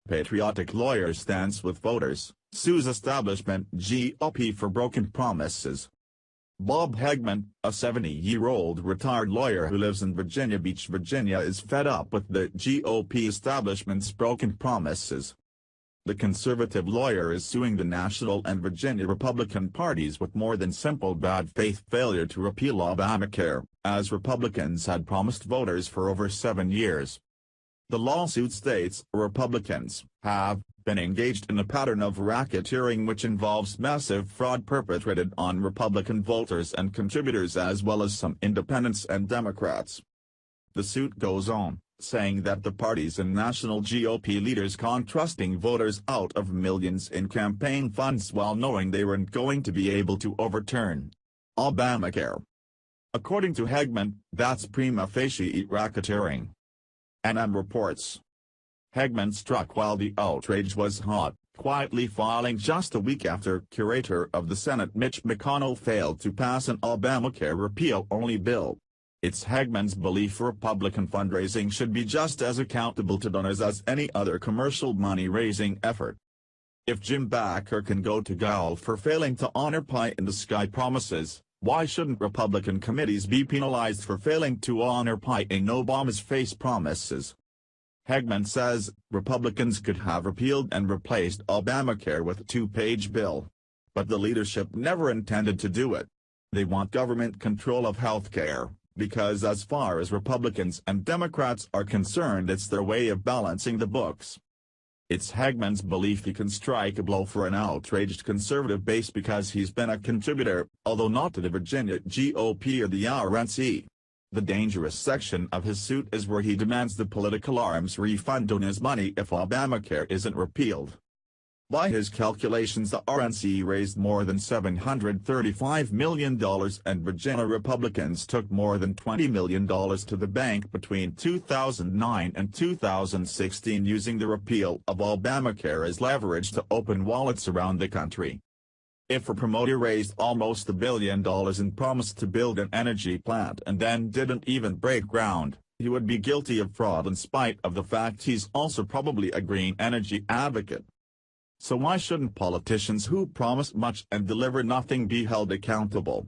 Patriotic lawyer stands with voters, sues establishment GOP for broken promises. Bob Hegman, a 70-year-old retired lawyer who lives in Virginia Beach, Virginia, is fed up with the GOP establishment's broken promises. The conservative lawyer is suing the national and Virginia Republican parties with more than simple bad faith failure to repeal Obamacare, as Republicans had promised voters for over 7 years. The lawsuit states Republicans have been engaged in a pattern of racketeering which involves massive fraud perpetrated on Republican voters and contributors as well as some independents and Democrats. The suit goes on, saying that the parties and national GOP leaders con trusting voters out of millions in campaign funds while knowing they weren't going to be able to overturn Obamacare. According to Hegman, that's prima facie racketeering. NM reports. Hegman struck while the outrage was hot, quietly filing just a week after curator of the Senate Mitch McConnell failed to pass an Obamacare repeal-only bill. It's Hegman's belief Republican fundraising should be just as accountable to donors as any other commercial money-raising effort. If Jim Baker can go to jail for failing to honor pie-in-the-sky promises, why shouldn't Republican committees be penalized for failing to honor pie-in-Obama's-face promises? Hegman says Republicans could have repealed and replaced Obamacare with a 2-page bill. But the leadership never intended to do it. They want government control of health care, because as far as Republicans and Democrats are concerned it's their way of balancing the books. It's Hegman's belief he can strike a blow for an outraged conservative base because he's been a contributor, although not to the Virginia GOP or the RNC. The dangerous section of his suit is where he demands the political arms refund on his money if Obamacare isn't repealed. By his calculations, the RNC raised more than $735 million and Virginia Republicans took more than $20 million to the bank between 2009 and 2016 using the repeal of Obamacare as leverage to open wallets around the country. If a promoter raised almost $1 billion and promised to build an energy plant and then didn't even break ground, he would be guilty of fraud in spite of the fact he's also probably a green energy advocate. So why shouldn't politicians who promise much and deliver nothing be held accountable?